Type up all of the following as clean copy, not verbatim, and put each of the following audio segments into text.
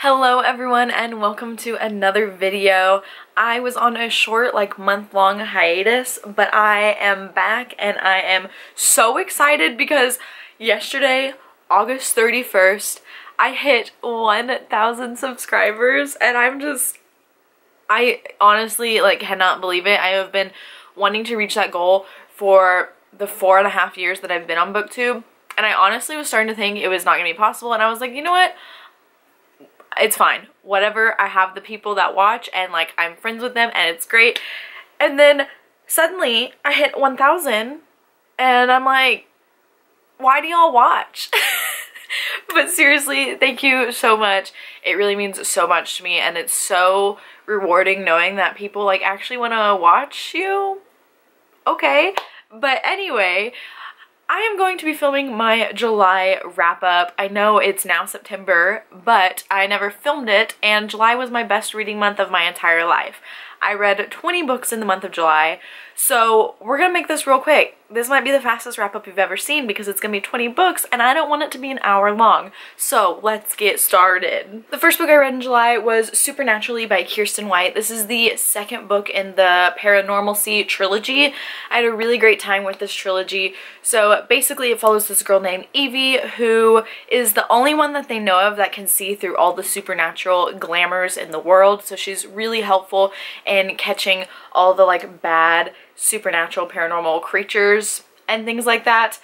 Hello everyone and welcome to another video. I was on a short month-long hiatus, but I am back and I am so excited because yesterday, August 31st, I hit 1,000 subscribers and I honestly cannot believe it. I have been wanting to reach that goal for the 4.5 years that I've been on BookTube, and I honestly was starting to think it was not going to be possible, and I was like, you know what? It's fine. Whatever. I have the people that watch and I'm friends with them and it's great. And then suddenly I hit 1,000 and I'm like, why do y'all watch? But seriously, thank you so much. It really means so much to me and it's so rewarding knowing that people actually want to watch you. Okay. But anyway, I am going to be filming my July wrap-up. I know it's now September, but I never filmed it, and July was my best reading month of my entire life. I read 20 books in the month of July, so we're gonna make this real quick. This might be the fastest wrap-up you've ever seen because it's gonna be 20 books, and I don't want it to be an hour long. So let's get started. The first book I read in July was Supernaturally by Kiersten White. This is the second book in the Paranormalcy trilogy. I had a really great time with this trilogy. So basically it follows this girl named Evie who is the only one that they know of that can see through all the supernatural glamours in the world. So she's really helpful in catching all the bad supernatural paranormal creatures and things like that.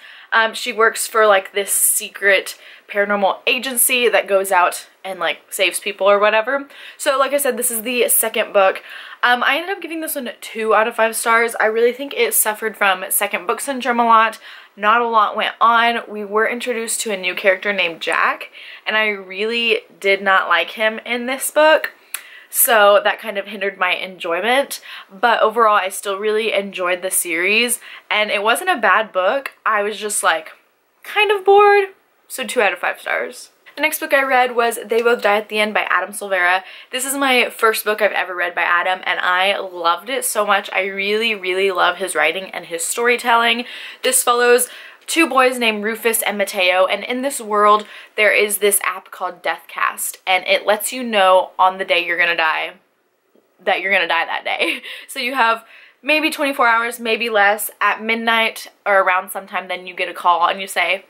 She works for this secret paranormal agency that goes out and saves people or whatever. So like I said, this is the second book. I ended up giving this one 2 out of 5 stars. I really think it suffered from second book syndrome a lot. Not a lot went on. We were introduced to a new character named Jack, and I really did not like him in this book. So that kind of hindered my enjoyment, but overall I still really enjoyed the series, and it wasn't a bad book. I was just kind of bored, so 2 out of 5 stars. The next book I read was They Both Die at the End by Adam Silvera. This is my first book I've ever read by Adam, and I loved it so much. I really, really love his writing and his storytelling. This follows 2 boys named Rufus and Mateo, and in this world there is this app called Deathcast, and it lets you know on the day you're gonna die that you're gonna die that day. So you have maybe 24 hours, maybe less. At midnight or around sometime, then you get a call and you say,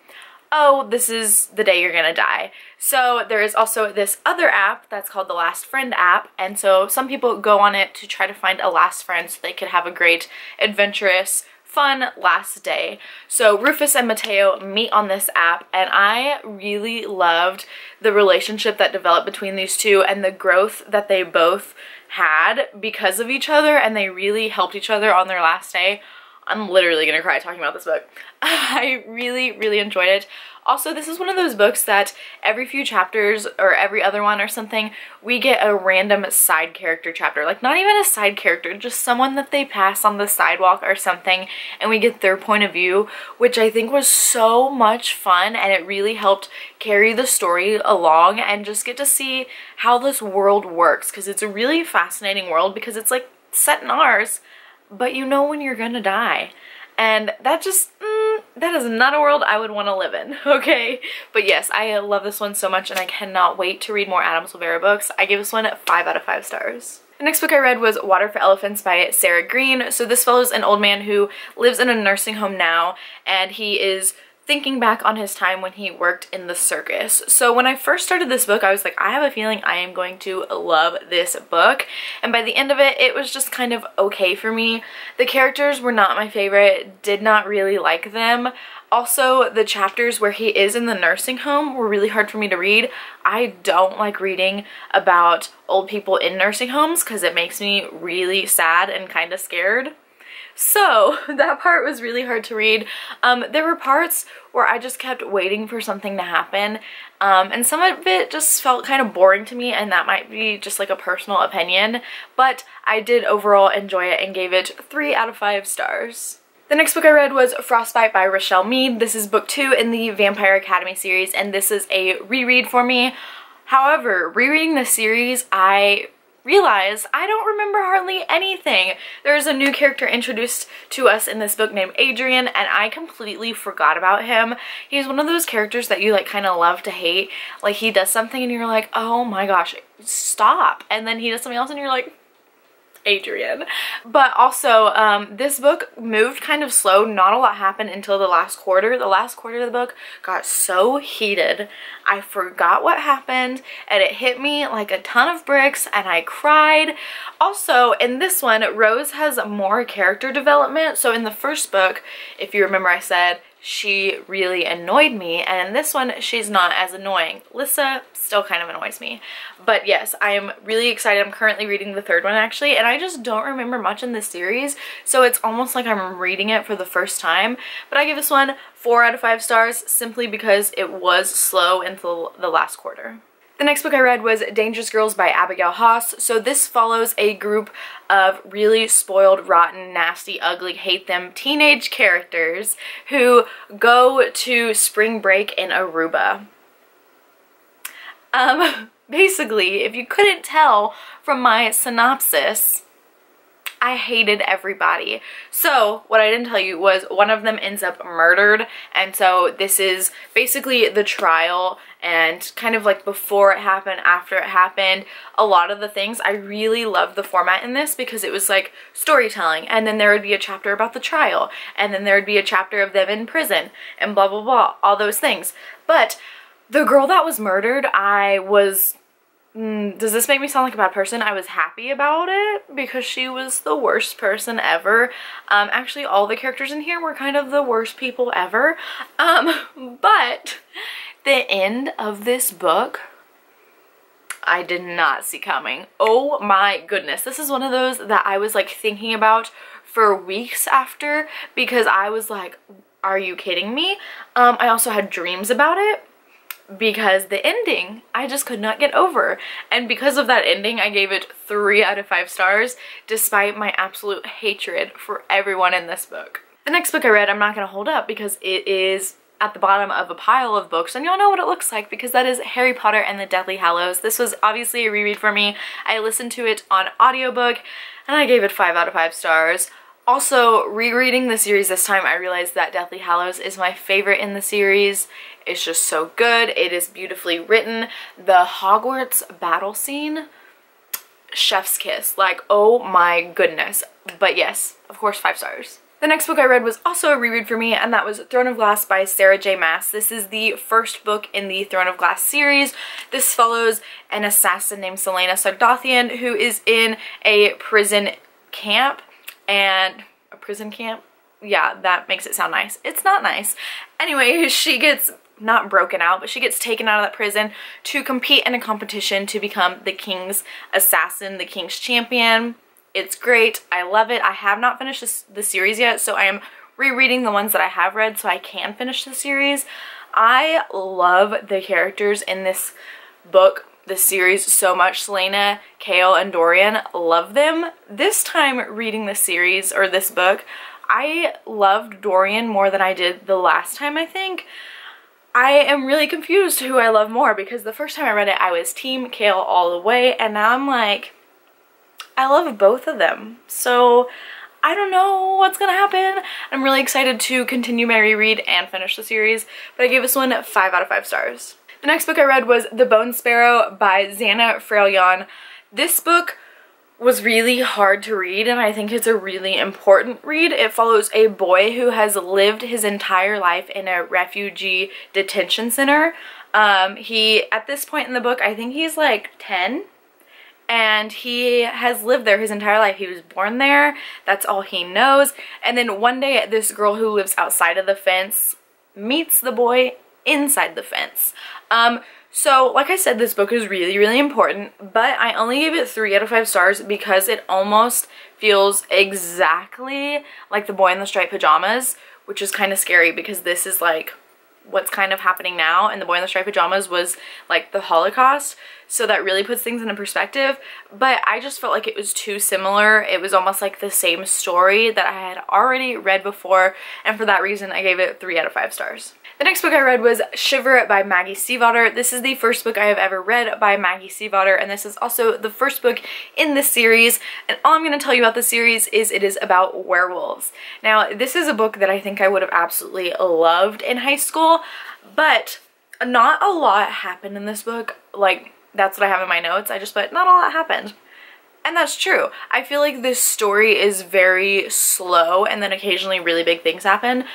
oh, this is the day you're gonna die. So there is also this other app that's called the Last Friend app, and so some people go on it to try to find a last friend so they could have a great, adventurous, fun last day. So Rufus and Mateo meet on this app, and I really loved the relationship that developed between these two and the growth that they both had because of each other, and they really helped each other on their last day. I'm literally gonna cry talking about this book. I really, really enjoyed it. Also, this is one of those books that every few chapters or every other one or something, we get a random side character chapter. Not even a side character, just someone that they pass on the sidewalk or something, and we get their point of view, which I think was so much fun, and it really helped carry the story along and just get to see how this world works, because it's a really fascinating world because it's set in ours, but you know when you're gonna die. And that just, that is not a world I would want to live in, okay? But yes, I love this one so much and I cannot wait to read more Adam Silvera books. I gave this one 5 out of 5 stars. The next book I read was Water for Elephants by Sarah Green. So this follows an old man who lives in a nursing home now, and he is thinking back on his time when he worked in the circus. So when I first started this book, I was like, I have a feeling I am going to love this book. And by the end of it, it was just kind of okay for me. The characters were not my favorite, did not really like them. Also, the chapters where he is in the nursing home were really hard for me to read. I don't like reading about old people in nursing homes because it makes me really sad and kind of scared. So that part was really hard to read. There were parts where I just kept waiting for something to happen, and some of it just felt kind of boring to me, and that might be just a personal opinion, but I did overall enjoy it and gave it 3 out of 5 stars. The next book I read was Frostbite by Rochelle Mead. This is book 2 in the Vampire Academy series, and this is a reread for me. However, rereading this series, I realized I don't remember hardly anything. There's a new character introduced to us in this book named Adrian, and I completely forgot about him. He's one of those characters that you like kind of love to hate. Like he does something and you're like, oh my gosh, stop. And then he does something else and you're like, Adrian. But also, this book moved kind of slow. Not a lot happened until the last quarter. The last quarter of the book got so heated. I forgot what happened and it hit me like a ton of bricks and I cried. Also, in this one, Rose has more character development. So in the first book, if you remember, I said she really annoyed me, and in this one she's not as annoying. Lissa still kind of annoys me, but yes, I am really excited. I'm currently reading the third one actually, and I just don't remember much in this series, so it's almost like I'm reading it for the first time. But I give this one 4 out of 5 stars simply because it was slow until the last quarter. The next book I read was Dangerous Girls by Abigail Haas. So this follows a group of really spoiled, rotten, nasty, ugly, hate them teenage characters who go to spring break in Aruba. Basically, if you couldn't tell from my synopsis, I hated everybody. So what I didn't tell you was one of them ends up murdered, and so this is basically the trial and kind of like before it happened, after it happened, a lot of the things. I really loved the format in this because it was like storytelling, and then there would be a chapter about the trial, and then there would be a chapter of them in prison, and blah blah blah, all those things. But the girl that was murdered, I was... does this make me sound like a bad person? I was happy about it because she was the worst person ever. Actually, all the characters in here were kind of the worst people ever. But the end of this book, I did not see coming. Oh my goodness. This is one of those that I was like thinking about for weeks after, because I was like, are you kidding me? I also had dreams about it, because the ending I just could not get over, and because of that ending I gave it 3 out of 5 stars despite my absolute hatred for everyone in this book. The next book I read, I'm not going to hold up because it is at the bottom of a pile of books and you'll know what it looks like, because that is Harry Potter and the Deathly Hallows. This was obviously a reread for me. I listened to it on audiobook and I gave it 5 out of 5 stars. Also, rereading the series this time, I realized that Deathly Hallows is my favorite in the series. It's just so good. It is beautifully written. The Hogwarts battle scene, chef's kiss. Like, oh my goodness. But yes, of course, 5 stars. The next book I read was also a reread for me, and that was Throne of Glass by Sarah J. Maas. This is the first book in the Throne of Glass series. This follows an assassin named Selena Sogdiathan who is in a prison camp. And a prison camp? Yeah, that makes it sound nice. It's not nice. Anyway, she gets not broken out, but she gets taken out of that prison to compete in a competition to become the king's assassin, the king's champion. It's great. I love it. I have not finished the series yet, so I am rereading the ones that I have read so I can finish the series. I love the characters in this book, this series, so much. Selena, Kale, and Dorian, love them. This time reading this series, or this book, I loved Dorian more than I did the last time, I think. I am really confused who I love more, because the first time I read it I was team Kale all the way, and now I'm like, I love both of them. So I don't know what's gonna happen. I'm really excited to continue my reread and finish the series, but I gave this one 5 out of 5 stars. The next book I read was The Bone Sparrow by Xana Frelyon. This book was really hard to read, and I think it's a really important read. It follows a boy who has lived his entire life in a refugee detention center. At this point in the book, I think he's like 10. And he has lived there his entire life. He was born there. That's all he knows. And then one day, this girl who lives outside of the fence meets the boy inside the fence. So like I said, this book is really, really important, but I only gave it 3 out of 5 stars because it almost feels exactly like The Boy in the Striped Pajamas, which is kind of scary because this is like what's kind of happening now, and The Boy in the Striped Pajamas was like the Holocaust, so that really puts things into perspective. But I just felt like it was too similar. It was almost like the same story that I had already read before, and for that reason I gave it 3 out of 5 stars. The next book I read was Shiver by Maggie Stiefvater. This is the first book I have ever read by Maggie Stiefvater, and this is also the first book in this series. And all I'm going to tell you about the series is it is about werewolves. Now, this is a book that I think I would have absolutely loved in high school, but not a lot happened in this book. Like, that's what I have in my notes. I just put, not a lot happened. And that's true. I feel like this story is very slow and then occasionally really big things happen,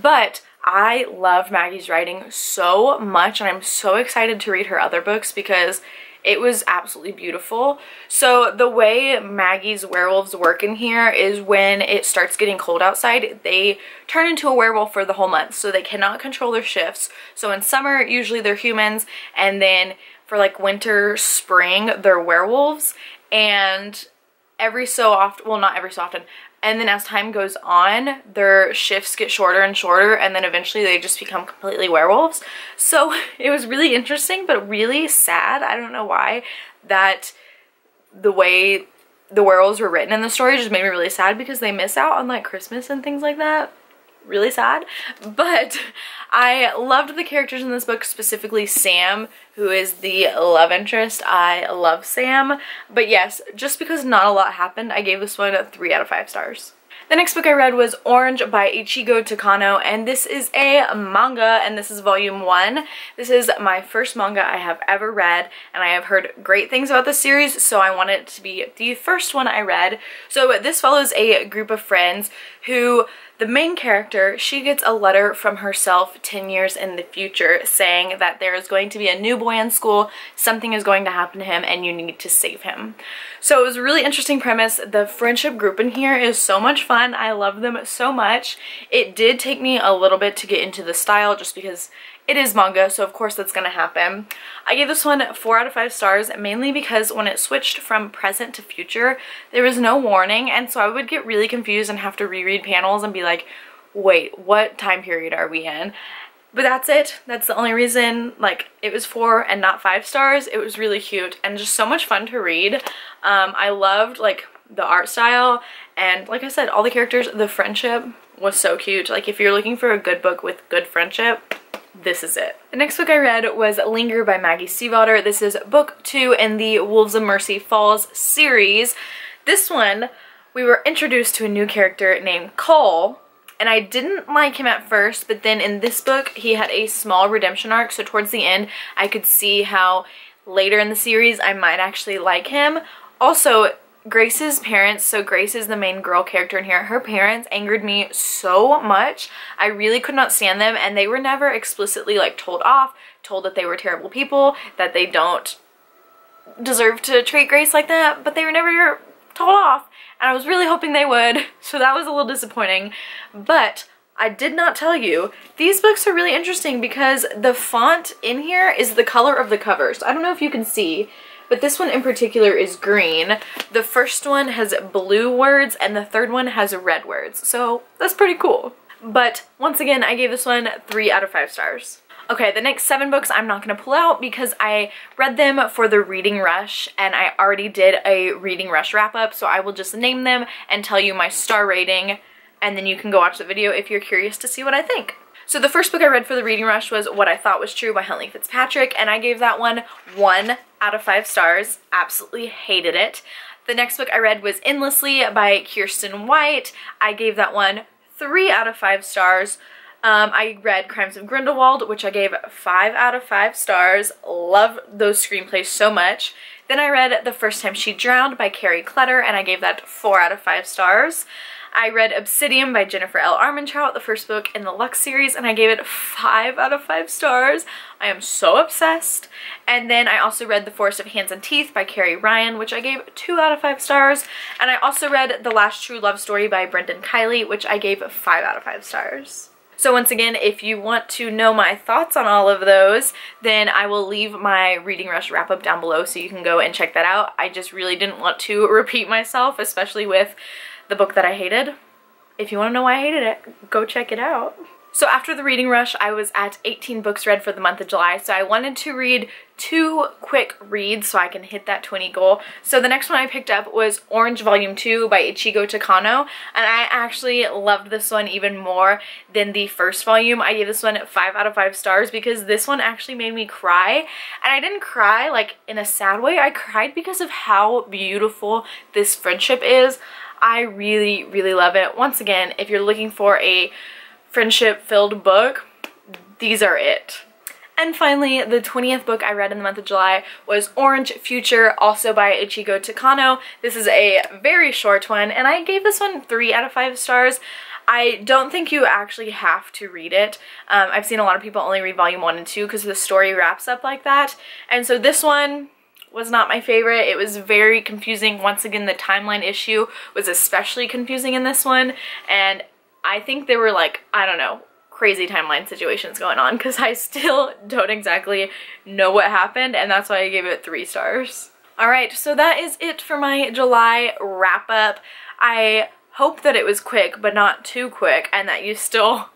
but I love Maggie's writing so much, and I'm so excited to read her other books because it was absolutely beautiful. So the way Maggie's werewolves work in here is when it starts getting cold outside, they turn into a werewolf for the whole month, so they cannot control their shifts. So in summer, usually they're humans, and then for like winter, spring, they're werewolves. And every so often, well, not every so often, and then as time goes on, their shifts get shorter and shorter, and then eventually they just become completely werewolves. So it was really interesting, but really sad. I don't know why, that the way the werewolves were written in the story just made me really sad, because they miss out on like Christmas and things like that. Really sad. But I loved the characters in this book, specifically Sam, who is the love interest. I love Sam. But yes, just because not a lot happened, I gave this one 3 out of 5 stars. The next book I read was Orange by Ichigo Takano, and this is a manga, and this is volume 1. This is my first manga I have ever read, and I have heard great things about the series, so I want it to be the first one I read. So this follows a group of friends who, the main character, she gets a letter from herself 10 years in the future saying that there is going to be a new boy in school, something is going to happen to him, and you need to save him. So it was a really interesting premise. The friendship group in here is so much fun. I love them so much. It did take me a little bit to get into the style just because it is manga, so of course that's gonna happen. I gave this one 4 out of 5 stars, mainly because when it switched from present to future, there was no warning, and so I would get really confused and have to reread panels and be like, wait, what time period are we in? But that's it. That's the only reason, like, it was 4 and not 5 stars. It was really cute and just so much fun to read. I loved, like, the art style, and like I said, all the characters. The friendship was so cute. Like, if you're looking for a good book with good friendship, this is it. The next book I read was Linger by Maggie Stiefvater. This is book 2 in the Wolves of Mercy Falls series. This one, we were introduced to a new character named Cole, and I didn't like him at first, but then in this book, he had a small redemption arc, so towards the end, I could see how later in the series, I might actually like him. Also, Grace's parents, so Grace is the main girl character in here, her parents angered me so much. I really could not stand them, and they were never explicitly like told off, told that they were terrible people, that they don't deserve to treat Grace like that, but they were never told off, and I was really hoping they would, so that was a little disappointing. But I did not tell you, these books are really interesting because the font in here is the color of the covers. I don't know if you can see, but this one in particular is green. The first one has blue words and the third one has red words. So that's pretty cool. But once again, I gave this one 3 out of 5 stars. Okay, the next 7 books I'm not going to pull out because I read them for the reading rush, and I already did a reading rush wrap up, so I will just name them and tell you my star rating, and then you can go watch the video if you're curious to see what I think. So the first book I read for the reading rush was What I Thought Was True by Huntley Fitzpatrick, and I gave that one 1 out of 5 stars. Absolutely hated it. The next book I read was Endlessly by Kiersten White. I gave that one 3 out of 5 stars. I read Crimes of Grindelwald, which I gave 5 out of 5 stars. Love those screenplays so much. Then I read The First Time She Drowned by Carrie Clutter, and I gave that 4 out of 5 stars. I read Obsidian by Jennifer L. Armentrout, the first book in the Lux series, and I gave it 5 out of 5 stars. I am so obsessed. And then I also read The Forest of Hands and Teeth by Carrie Ryan, which I gave 2 out of 5 stars. And I also read The Last True Love Story by Brendan Kiley, which I gave 5 out of 5 stars. So once again, if you want to know my thoughts on all of those, then I will leave my reading rush wrap up down below so you can go and check that out. I just really didn't want to repeat myself, especially with the book that I hated. If you want to know why I hated it, go check it out. So after the reading rush, I was at 18 books read for the month of July, so I wanted to read 2 quick reads so I can hit that 20 goal. So the next one I picked up was Orange Volume 2 by Ichigo Takano, and I actually loved this one even more than the first volume. I gave this one 5 out of 5 stars because this one actually made me cry, and I didn't cry like in a sad way. I cried because of how beautiful this friendship is. I really, really love it. Once again, if you're looking for a friendship-filled book, these are it. And finally, the 20th book I read in the month of July was Orange Future, also by Ichigo Takano. This is a very short one, and I gave this one 3 out of 5 stars. I don't think you actually have to read it. I've seen a lot of people only read volume 1 and 2 because the story wraps up like that. And so this one was not my favorite. It was very confusing. Once again, the timeline issue was especially confusing in this one, and I think there were like, I don't know, crazy timeline situations going on because I still don't exactly know what happened, and that's why I gave it 3 stars. Alright, so that is it for my July wrap up. I hope that it was quick but not too quick, and that you still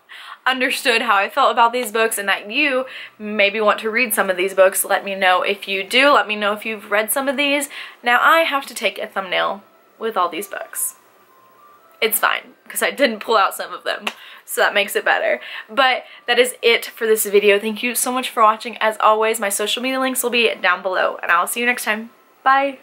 understood how I felt about these books, and that you maybe want to read some of these books. Let me know if you do. Let me know if you've read some of these. Now I have to take a thumbnail with all these books. It's fine, because I didn't pull out some of them, so that makes it better. But that is it for this video. Thank you so much for watching. As always, my social media links will be down below, and I'll see you next time. Bye!